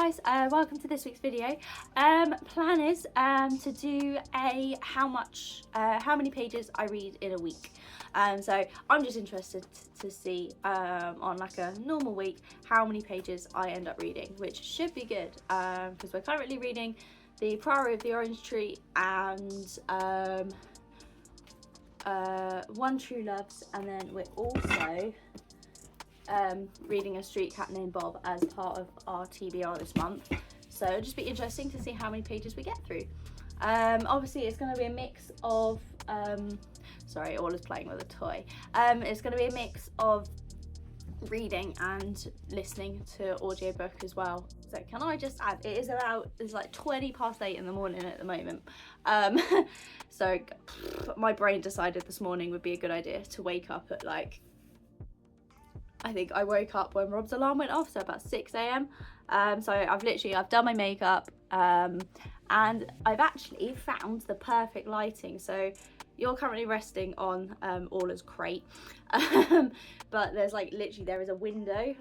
guys, welcome to this week's video. Plan is to do a how many pages I read in a week. So I'm just interested to see on like a normal week how many pages I end up reading, which should be good because we're currently reading The Priory of the Orange Tree and One True Loves, and then we're also reading A Street Cat Named Bob as part of our TBR this month. So it'll just be interesting to see how many pages we get through. Obviously it's going to be a mix of sorry, Orla's playing with a toy. It's going to be a mix of reading and listening to audiobook as well. So can I just add, it's like 20 past 8 in the morning at the moment. So my brain decided this morning would be a good idea to wake up at like, I think I woke up when Rob's alarm went off, so about 6 a.m. So I've done my makeup and I've actually found the perfect lighting. So you're currently resting on Orla's crate, but there's like there is a window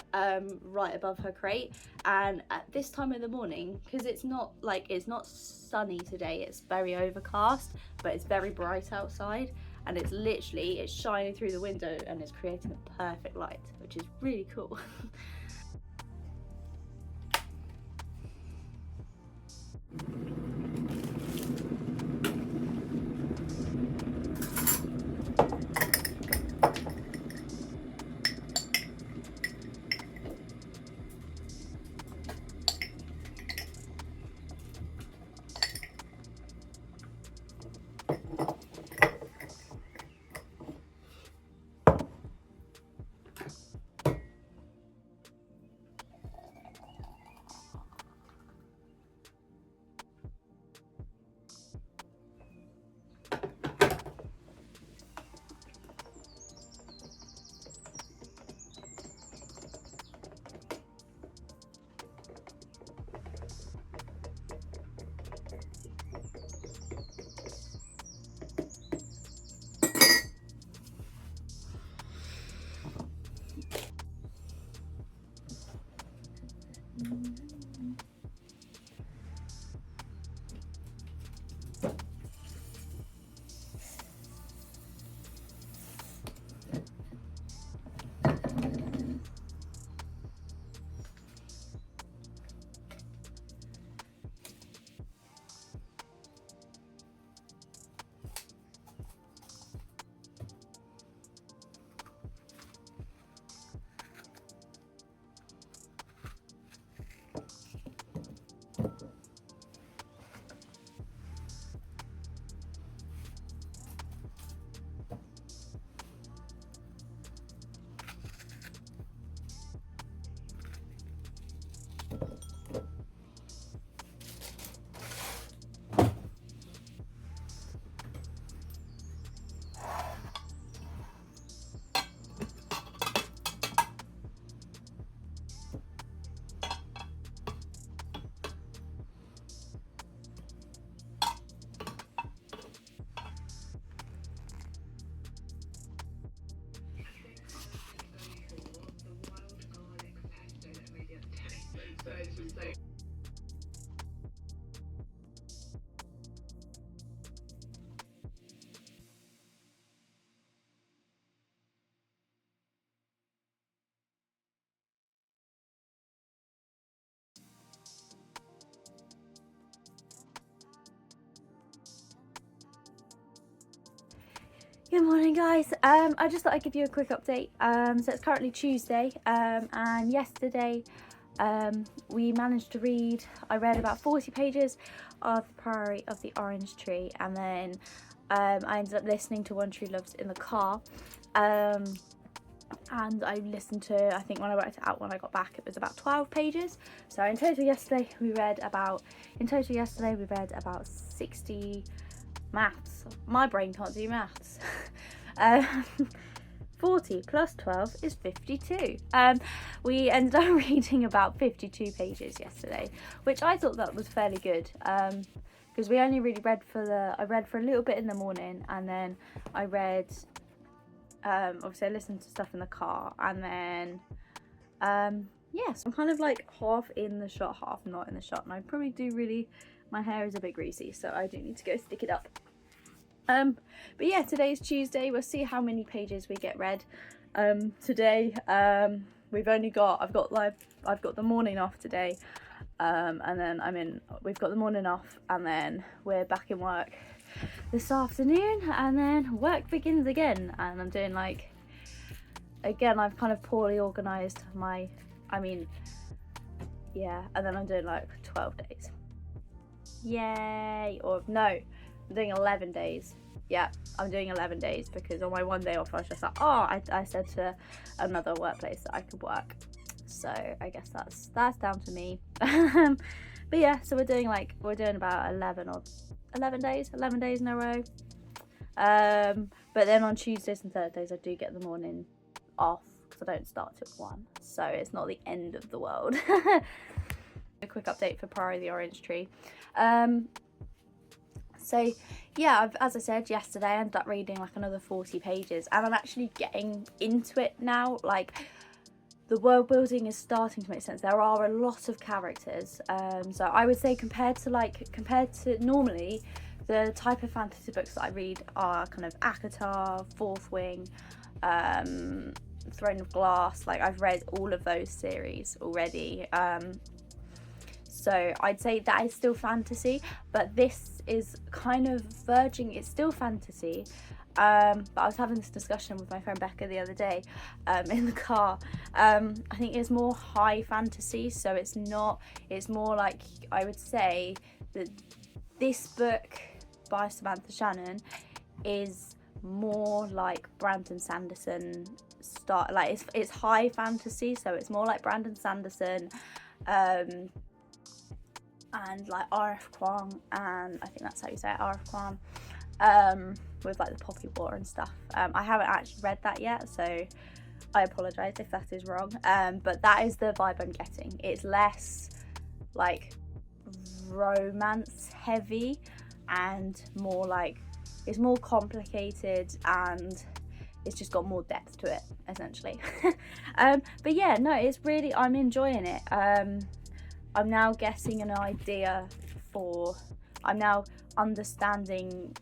right above her crate, and at this time of the morning, because it's not sunny today, it's very overcast, but it's very bright outside, and it's shining through the window and it's creating a perfect light, which is really cool. Good morning, guys. I just thought I'd give you a quick update. So it's currently Tuesday, and yesterday we managed to read, I read about 40 pages of The Priory of the Orange Tree, and then I ended up listening to One True Loves in the car, and I listened to, I think when I worked it out when I got back, it was about 12 pages. So in total yesterday we read about 60 maths. My brain can't do maths. 40 plus 12 is 52. We ended up reading about 52 pages yesterday, which I thought that was fairly good, because we only really read I read for a little bit in the morning, and then I read obviously I listened to stuff in the car, and then yes, I'm kind of like half in the shot, half not in the shot, and I probably do really, my hair is a bit greasy, so I do need to go stick it up. But yeah, today's Tuesday. We'll see how many pages we get read today. We've only got, I've got the morning off today, and then we've got the morning off, and then we're back in work this afternoon, and then work begins again, and I'm doing like, again, I've kind of poorly organised my, yeah, and then I'm doing like 12 days. Yay! Or no, I'm doing 11 days. Yeah, I'm doing 11 days because on my one day off I was just like, oh, I said to another workplace that I could work. So I guess that's down to me. But yeah, so we're doing about 11 days in a row. But then on Tuesdays and Thursdays I do get the morning off because I don't start till 1, so it's not the end of the world. A quick update for Priory the Orange Tree. So yeah, as I said yesterday, I ended up reading like another 40 pages, and I'm actually getting into it now. Like, the world building is starting to make sense. There are a lot of characters, so I would say compared to normally, the type of fantasy books that I read are kind of ACOTAR, Fourth Wing, Throne of Glass. Like, I've read all of those series already. So I'd say that is still fantasy, but this is kind of verging, it's still fantasy. But I was having this discussion with my friend Becca the other day in the car. I think it's more high fantasy, so it's more like, I would say that this book by Samantha Shannon is more like Brandon Sanderson style. Like, it's high fantasy, so it's more like Brandon Sanderson, and like R.F. Kuang, and I think that's how you say it, R.F. Kuang, with like the Poppy War and stuff. I haven't actually read that yet, so I apologise if that is wrong, but that is the vibe I'm getting. It's less like romance heavy and more like, it's more complicated and it's just got more depth to it, essentially. But yeah, no, it's really, I'm enjoying it. I'm now getting an idea I'm now understanding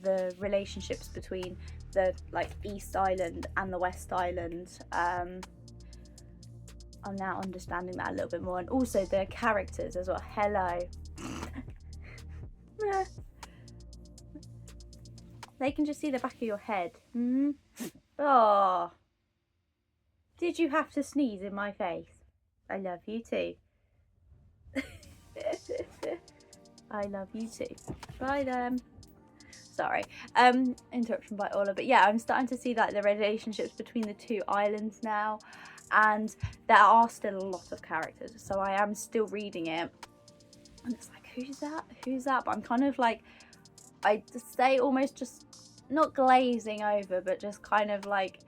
the relationships between the like East Island and the West Island. I'm now understanding that a little bit more, and also the characters as well. Hello. They can just see the back of your head. Oh, did you have to sneeze in my face? I love you too. I love you too. Bye then. Sorry, interruption by Ola, but yeah, I'm starting to see like the relationships between the two islands now, and there are still a lot of characters, so I am still reading it, and it's like, who's that? But I'm kind of like, I just say almost just not glazing over, but just kind of like,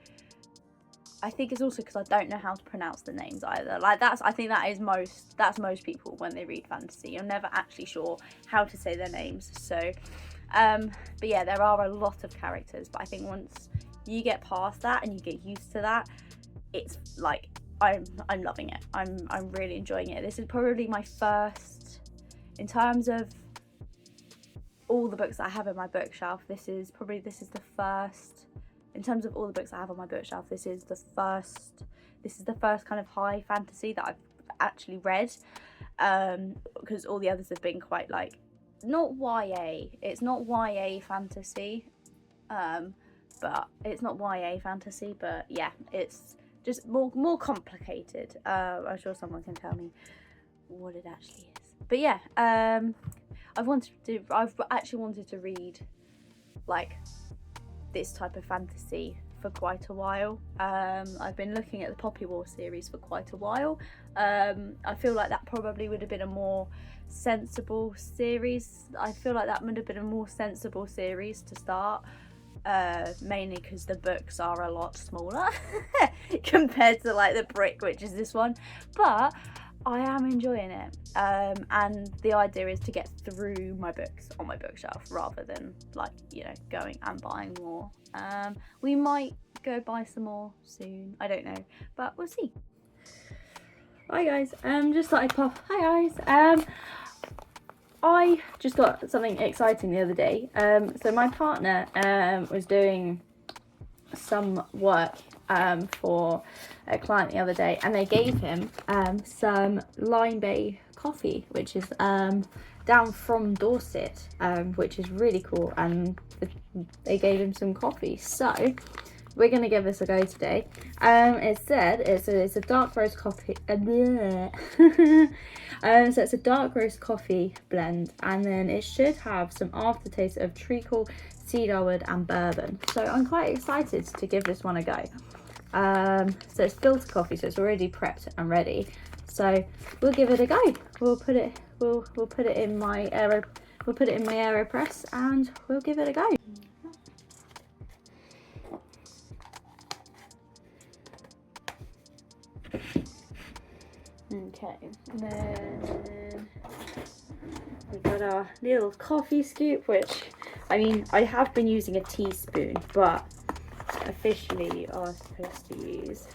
I think it's also because I don't know how to pronounce the names either. Like, I think that's most people when they read fantasy. You're never actually sure how to say their names. So, but yeah, there are a lot of characters. But I think once you get past that and you get used to that, it's like, I'm loving it. I'm really enjoying it. This is probably my first, in terms of all the books that I have in my bookshelf, this is the first. In terms of all the books I have on my bookshelf, this is the first kind of high fantasy that I've actually read, because all the others have been quite like, not YA, it's not YA fantasy, but it's not YA fantasy, but yeah, it's just more complicated. I'm sure someone can tell me what it actually is. But yeah, I've actually wanted to read like this type of fantasy for quite a while. I've been looking at the Poppy War series for quite a while. I feel like that probably would have been a more sensible series. I feel like that would have been a more sensible series to start, mainly because the books are a lot smaller compared to like the Brick, which is this one. But I am enjoying it, and the idea is to get through my books on my bookshelf rather than like, you know, going and buying more. We might go buy some more soon, I don't know, but we'll see. Hi guys, just thought I'd pop. Hi guys, I just got something exciting the other day. So my partner was doing some work for a client the other day, and they gave him some Lime Bay coffee, which is down from Dorset, which is really cool, and they gave him some coffee. So we're gonna give this a go today. It said it's a dark roast coffee. So it's a dark roast coffee blend, and then it should have some aftertaste of treacle, cedarwood, and bourbon. So I'm quite excited to give this one a go. So it's filter coffee, so it's already prepped and ready. So we'll give it a go. We'll put it in my AeroPress, and we'll give it a go. Okay, and then we've got our little coffee scoop, which, I mean, I have been using a teaspoon, but officially you are supposed to use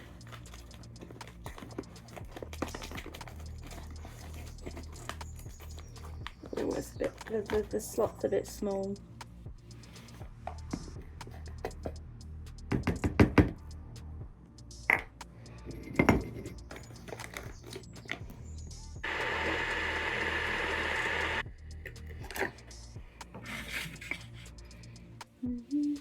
it's a bit, the slot's a bit small. Mm-hmm.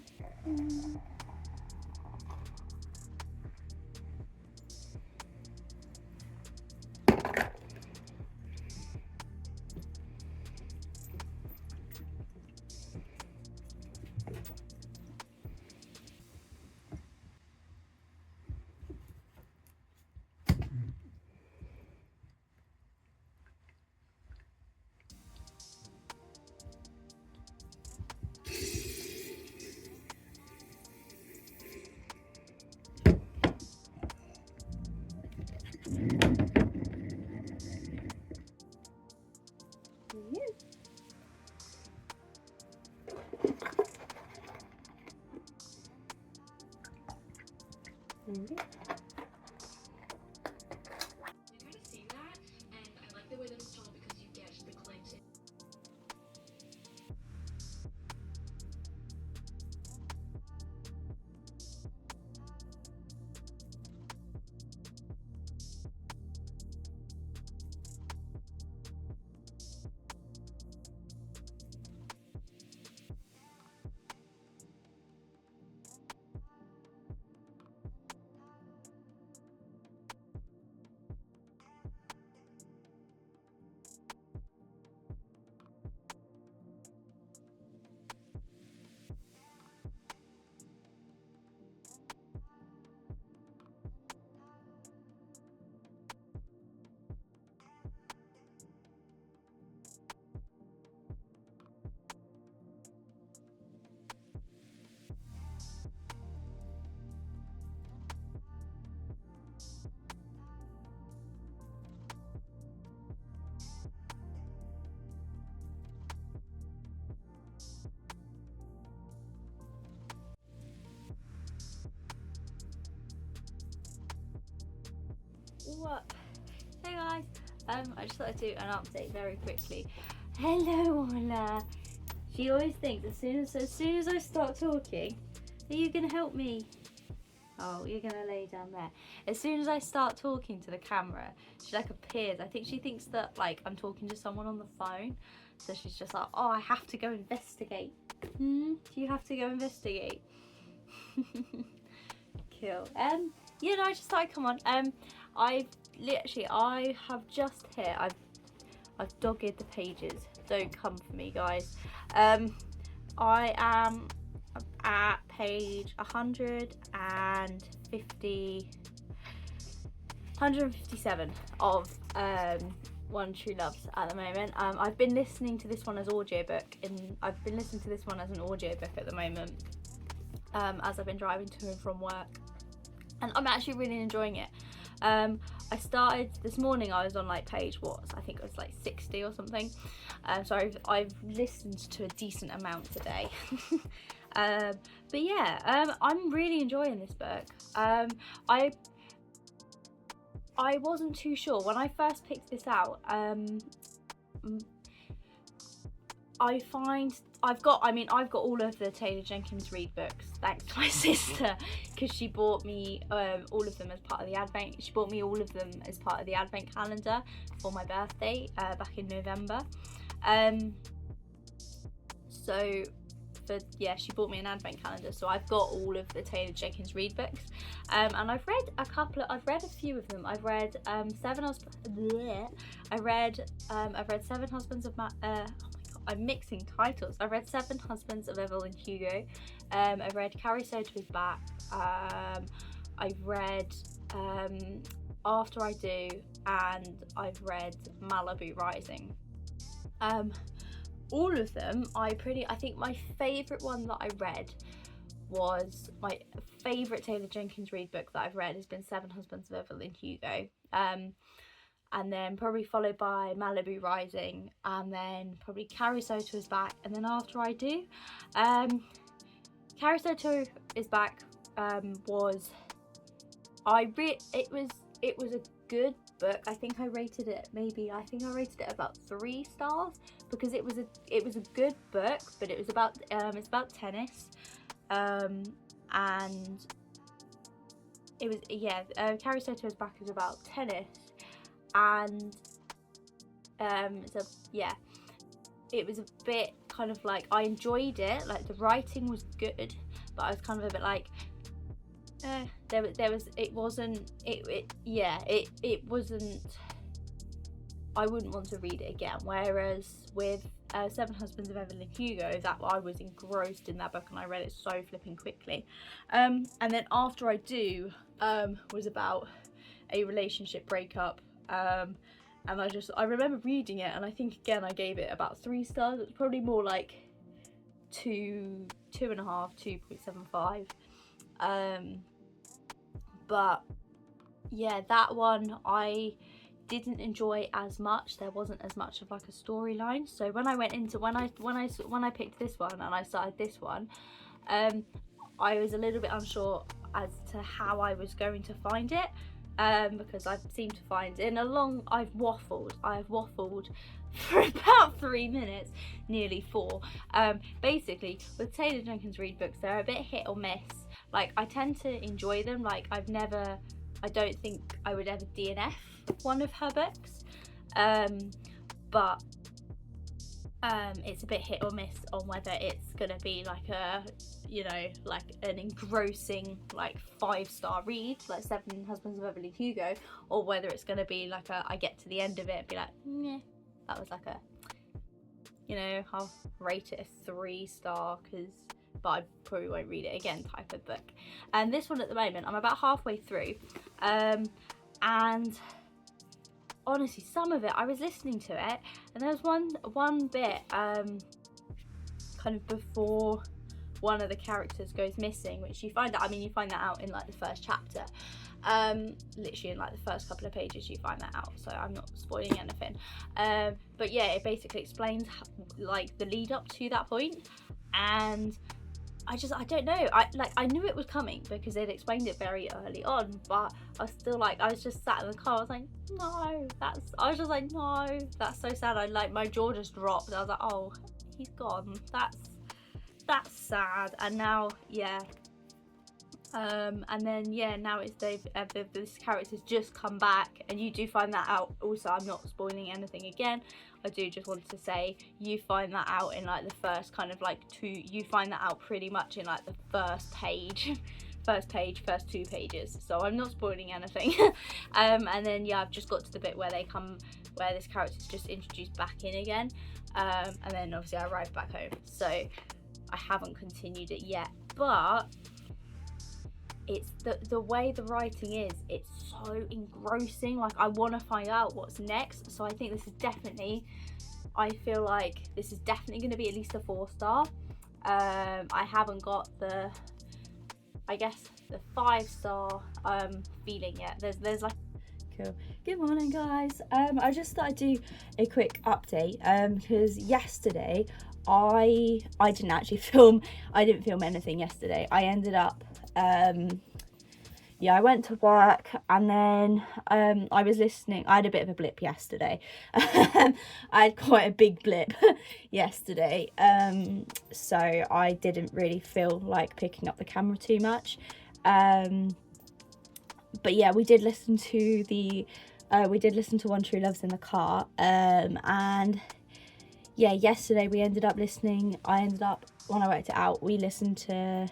What? Hey guys, I just thought I'd do an update very quickly. Hello, Ola. She always thinks as soon as I start talking, are you gonna help me? Oh, you're gonna lay down there. As soon as I start talking to the camera, she like appears. I think she thinks that like I'm talking to someone on the phone, so she's just like, oh, I have to go investigate. Do you have to go investigate? Cool. Yeah, no, I just thought I'd come on. I have just hit. I've dogged the pages. Don't come for me, guys. I am at page 157 of One True Loves at the moment. I've been listening to this one as audiobook, and I've been listening to this one as an audiobook at the moment, as I've been driving to and from work, and I'm actually really enjoying it. I started this morning, I was on like page I think it was like 60 or something, so I've listened to a decent amount today. But yeah, I'm really enjoying this book. I wasn't too sure when I first picked this out. I've got all of the Taylor Jenkins Reid books thanks to my sister, because she bought me all of them as part of the advent. She bought me all of them as part of the advent calendar for my birthday back in November. She bought me an advent calendar, so I've got all of the Taylor Jenkins Reid books, and I've read a few of them. I've read Seven Husbands of I'm mixing titles. I read Seven Husbands of Evelyn Hugo. I've read Carrie Soto Is Back. I've read After I Do, and I've read Malibu Rising. All of them, I think my favourite one that I read was my favourite Taylor Jenkins Reid book that I've read has been Seven Husbands of Evelyn Hugo. And then probably followed by Malibu Rising, and then probably Carrie Soto Is Back, and then After I Do. Carrie Soto Is Back was a good book. I think I rated it about 3 stars, because it was a good book, but it's about tennis, and it was Carrie Soto Is Back is about tennis. And it was a bit kind of like, I enjoyed it, like the writing was good, but I was kind of a bit like it wasn't I wouldn't want to read it again. Whereas with Seven Husbands of Evelyn Hugo, that I was engrossed in that book and I read it so flipping quickly. And then After I Do was about a relationship breakup. And I remember reading it, and I think again I gave it about 3 stars. It was probably more like 2.5, 2.75. But yeah, that one I didn't enjoy as much. There wasn't as much of like a storyline. So when I picked this one and I started this one, I was a little bit unsure as to how I was going to find it. Because I've seemed to find I've waffled for about 3 minutes, nearly 4. Basically, with Taylor Jenkins Reid books, they're a bit hit or miss. Like, I tend to enjoy them. Like, I don't think I would ever DNF one of her books, but it's a bit hit or miss on whether it's gonna be like like an engrossing, like 5-star read, like Seven Husbands of Evelyn Hugo, or whether it's gonna be like I get to the end of it and be like, yeah, that was like I'll rate it a 3-star, but I probably won't read it again type of book. And this one at the moment, I'm about halfway through, and honestly, some of it, I was listening to it, and there was one bit kind of before one of the characters goes missing, which you find that out in like the first chapter, literally in like the first couple of pages you find that out, so I'm not spoiling anything, but yeah, it basically explains like the lead up to that point. And I don't know, I knew it was coming because they'd explained it very early on, but I was still like, I was just sat in the car, I was like, no, that's so sad. My jaw just dropped. I was like, oh, he's gone, that's sad. And now and then now it's this character's just come back, and you do find that out also. I'm not spoiling anything again. I do just want to say you find that out in like the first kind of like you find that out pretty much in like the first 2 pages, so I'm not spoiling anything. And then I've just got to the bit where where this character's just introduced back in again, and then obviously I arrived back home, so I haven't continued it yet. But it's the way the writing is, it's so engrossing. Like, I want to find out what's next. So I think I feel like this is definitely going to be at least a 4-star. I haven't got the 5-star feeling yet. There's like, cool. Good morning, guys. I just thought I'd do a quick update because yesterday I didn't film anything yesterday. I ended up yeah, I went to work, and then I was listening. I had a bit of a blip yesterday. I had quite a big blip yesterday, so I didn't really feel like picking up the camera too much. But yeah, we did listen to One True Love's in the car, and yeah, yesterday we ended up listening. When I worked it out, we listened to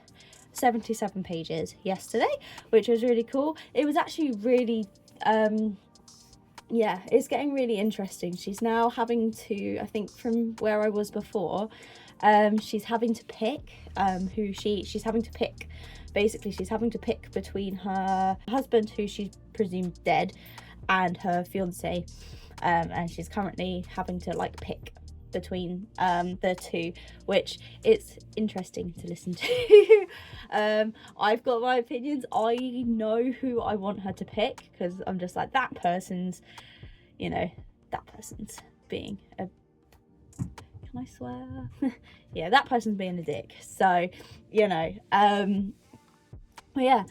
77 pages yesterday, which was really cool. It was actually really yeah, it's getting really interesting. She's now having to, I think from where I was before, she's having to pick she's having to pick basically she's having to pick between her husband, who she's presumed dead, and her fiance, and she's currently having to like pick between the two, which it's interesting to listen to. I've got my opinions. I know who I want her to pick, because I'm just like, that person's being a, can I swear? Yeah, that person's being a dick. So but yeah,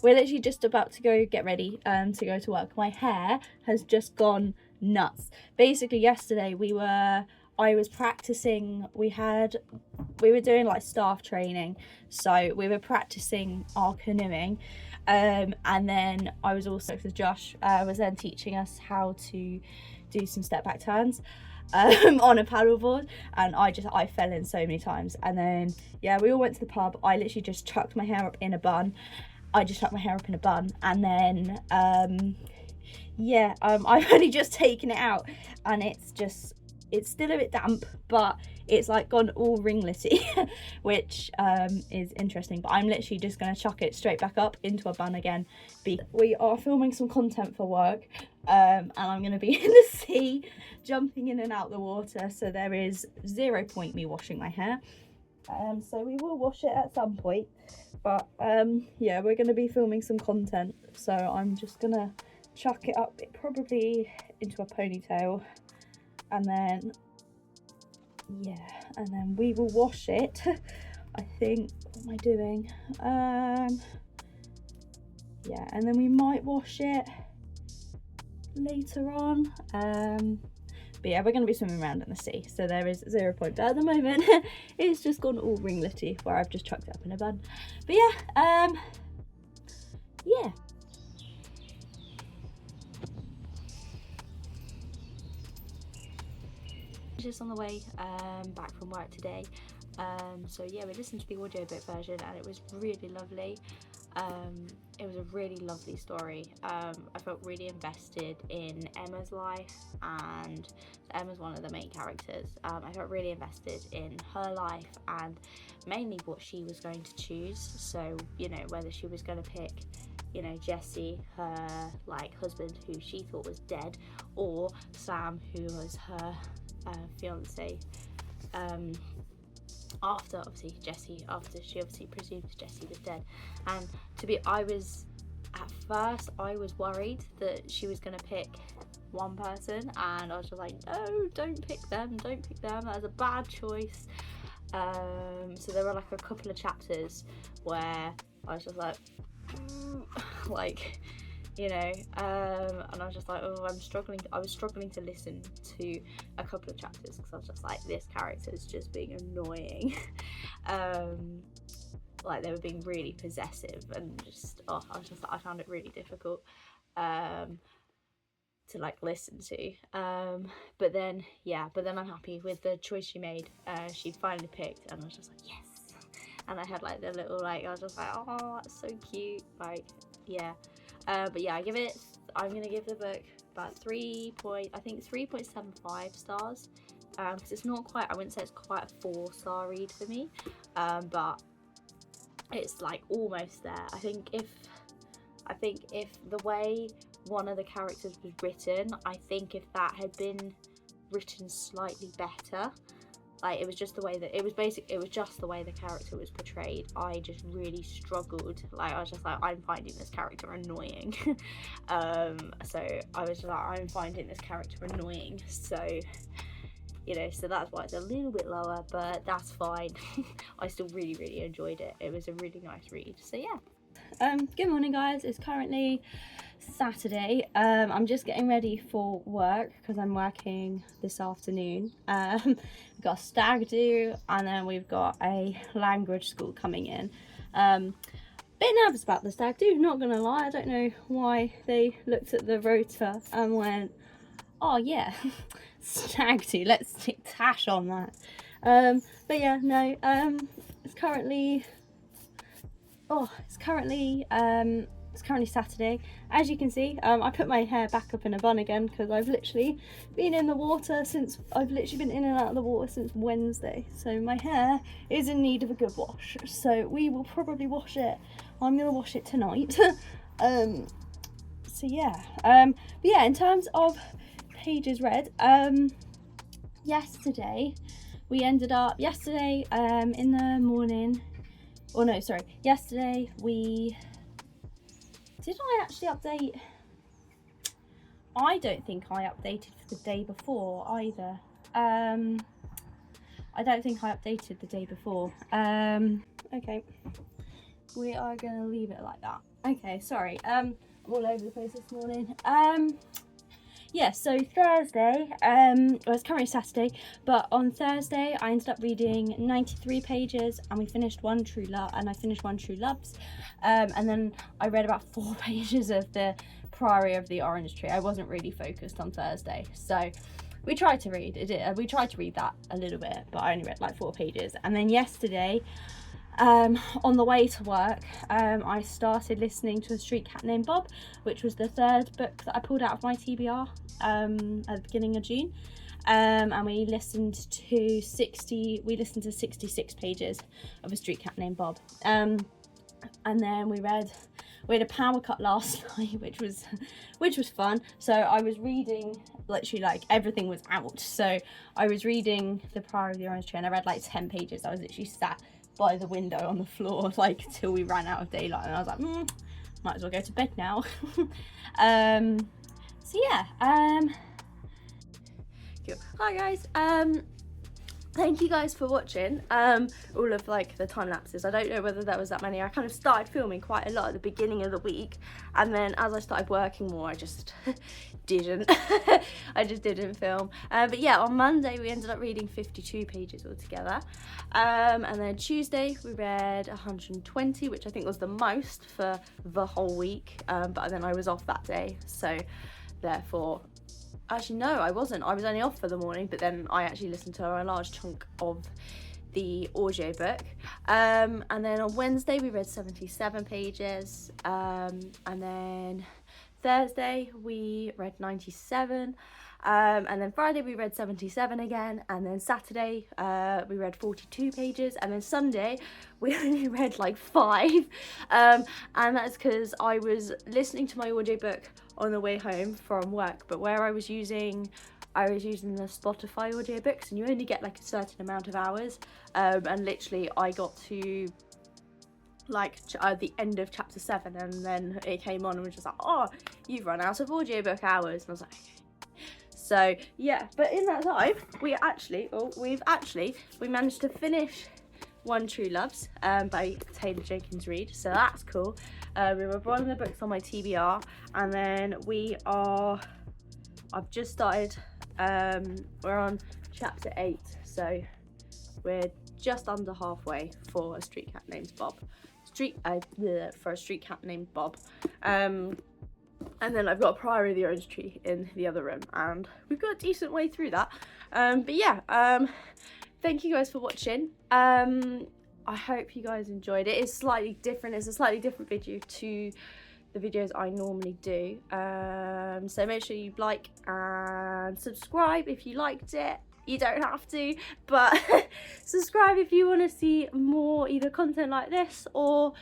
we're literally just about to go get ready to go to work. My hair has just gone nuts. Basically yesterday I was practicing. We were doing like staff training, so we were practicing our canoeing, and then I was also, because Josh was then teaching us how to do some step back turns on a paddleboard, and I fell in so many times. And then yeah, we all went to the pub. I literally just chucked my hair up in a bun. And then I've only just taken it out, and it's still a bit damp, but it's like gone all ringlety, which is interesting. But I'm literally just going to chuck it straight back up into a bun again. We are filming some content for work, and I'm going to be in the sea, jumping in and out the water, so there is 0 point me washing my hair. So we will wash it at some point, but yeah, we're going to be filming some content, so I'm just going to chuck it up probably into a ponytail, and then we will wash it. I think, what am I doing? Yeah, and then we might wash it later on. But yeah, we're going to be swimming around in the sea, so there is 0 point. But at the moment, it's just gone all ringlety, where I've just chucked it up in a bun. But yeah, yeah. Just on the way back from work today, so yeah, we listened to the audiobook version, and it was really lovely. It was a really lovely story. I felt really invested in Emma's life, and Emma's one of the main characters. I felt really invested in her life, and mainly what she was going to choose. So whether she was going to pick Jesse, her like husband, who she thought was dead, or Sam, who was her fiance, after she obviously presumed Jesse was dead. And at first I was worried that she was going to pick one person, and I was just like, no, don't pick them, that's a bad choice. So there were like a couple of chapters where I was just like and I was just like, oh, I was struggling to listen to a couple of chapters, because I was just like, this character is just being annoying. Like, they were being really possessive, and I found it really difficult to like listen to. But then I'm happy with the choice she made. She finally picked, and I was just like, yes. And I had like the little I was just like, oh, that's so cute. Like, yeah. But yeah, I'm gonna give the book about 3.75 stars, because it's not quite, I wouldn't say it's quite a 4-star read for me, but it's like almost there. I think if the way one of the characters was written, I think if that had been written slightly better, like it was just the way that it was just the way the character was portrayed, I just really struggled. Like, I was just like, I'm finding this character annoying. So I was just like, I'm finding this character annoying, so so that's why it's a little bit lower, but that's fine. I still really enjoyed it. It was a really nice read, so yeah. Good morning guys, it's currently Saturday. I'm just getting ready for work because I'm working this afternoon. We've got a stag do and then we've got a language school coming in. Bit nervous about the stag do, not gonna lie. I don't know why they looked at the rota and went, oh yeah, stag do, let's stick Tash on that. But yeah, no, it's currently Saturday. As you can see, I put my hair back up in a bun again because I've literally been in the water since, I've literally been in and out of the water since Wednesday. So my hair is in need of a good wash. So we will probably wash it. I'm gonna wash it tonight. So yeah. But yeah, in terms of pages read, yesterday in the morning, or no, sorry, yesterday did I actually update? I don't think I updated for the day before either. I don't think I updated the day before. Okay, we are gonna leave it like that. Okay, sorry, I'm all over the place this morning. Yeah, so Thursday, well, it's currently Saturday, but on Thursday I ended up reading 93 pages and we finished One True Love, and I finished One True Loves, and then I read about 4 pages of the Priory of the Orange Tree. I wasn't really focused on Thursday, so we tried to read that a little bit, but I only read like 4 pages. And then yesterday, on the way to work, I started listening to A Street Cat Named Bob, which was the 3rd book that I pulled out of my TBR at the beginning of June, and we listened to 66 pages of A Street Cat Named Bob, and then we had a power cut last night, which was fun. So I was reading, literally like everything was out, so I was reading The Priory of the Orange Tree and I read like 10 pages. I was literally sat by the window on the floor like till we ran out of daylight, and I was like, might as well go to bed now. So yeah, cool. Hi guys, thank you guys for watching all of like the time lapses. I don't know whether there was that many. I kind of started filming quite a lot at the beginning of the week, and then as I started working more, I just didn't film. But yeah, on Monday we ended up reading 52 pages altogether, and then Tuesday we read 120, which I think was the most for the whole week, but then I was off that day, so therefore, actually no, I wasn't. I was only off for the morning, but then I actually listened to a large chunk of the audio book. And then on Wednesday we read 77 pages, and then Thursday we read 97, and then Friday we read 77 again, and then Saturday we read 42 pages, and then Sunday we only read like 5, and that's because I was listening to my audiobook on the way home from work, but where I was using the Spotify audiobooks, and you only get like a certain amount of hours, and literally I got to like the end of chapter 7 and then it came on and was just like, oh, you've run out of audiobook hours, and I was like, okay. So yeah, but in that time we managed to finish One True Loves by Taylor Jenkins Reid, so that's cool. We were one of the books on my TBR, and then I've just started, we're on chapter 8, so we're just under halfway for A Street Cat Named Bob. For A Street Cat Named Bob. And then I've got a Priory of the Orange Tree in the other room, and we've got a decent way through that. But yeah, thank you guys for watching. I hope you guys enjoyed it. It's slightly different. It's a slightly different video to the videos I normally do. So make sure you like and subscribe if you liked it. You don't have to, but subscribe if you want to see more either content like this or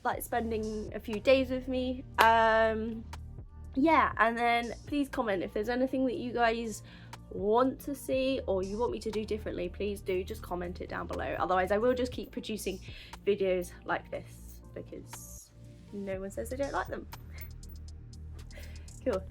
like spending a few days with me. Yeah, and then please comment if there's anything that you guys want to see or you want me to do differently. Please do just comment it down below, otherwise I will just keep producing videos like this because no one says they don't like them. Cool.